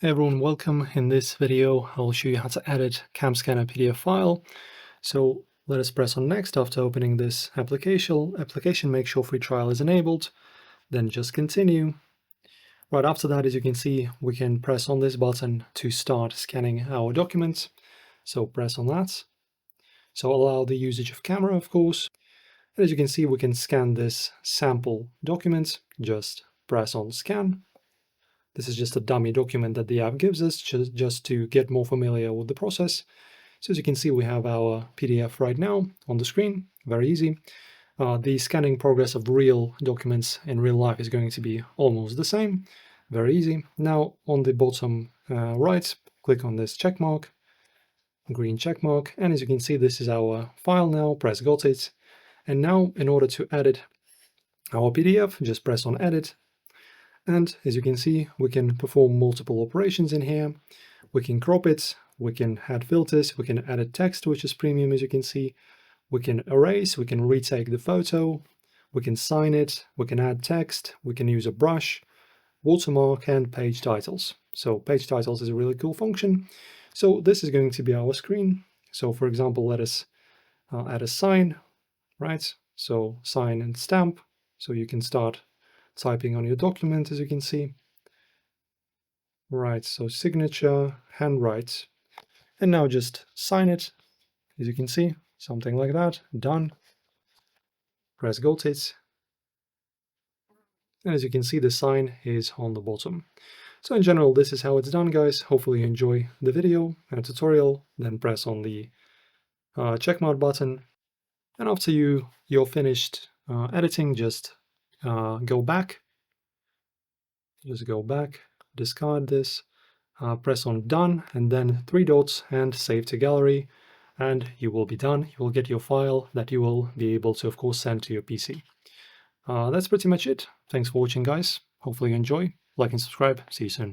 Hey everyone, welcome. In this video, I'll show you how to edit CamScanner PDF file. So let us press on next after opening this application. Make sure free trial is enabled, then just continue. Right after that, as you can see, we can press on this button to start scanning our documents. So press on that. So allow the usage of camera, of course. And as you can see, we can scan this sample document. Just press on scan. This is just a dummy document that the app gives us just to get more familiar with the process. So as you can see, we have our PDF right now on the screen, very easy. The scanning progress of real documents in real life is going to be almost the same, very easy. Now on the bottom right, click on this check mark, green check mark, and as you can see, this is our file now, press got it. And now in order to edit our PDF, just press on edit. And as you can see, we can perform multiple operations in here. We can crop it, we can add filters, we can edit text, which is premium, as you can see. We can erase, we can retake the photo, we can sign it, we can add text, we can use a brush, watermark, and page titles. So page titles is a really cool function. So this is going to be our screen. So for example, let us add a sign, right? So sign and stamp. So you can start typing on your document, as you can see. Right, so signature, handwrite, and now just sign it, as you can see, something like that, done. Press got it, and as you can see, the sign is on the bottom. So in general, this is how it's done, guys. Hopefully you enjoy the video and tutorial, then press on the checkmark button, and after you're finished editing, just go back, discard this, press on done, and then 3 dots and save to gallery, and you will be done. You will get your file that you will be able to, of course, send to your PC. That's pretty much it. Thanks for watching, guys. Hopefully you enjoy. Like and subscribe. See you soon.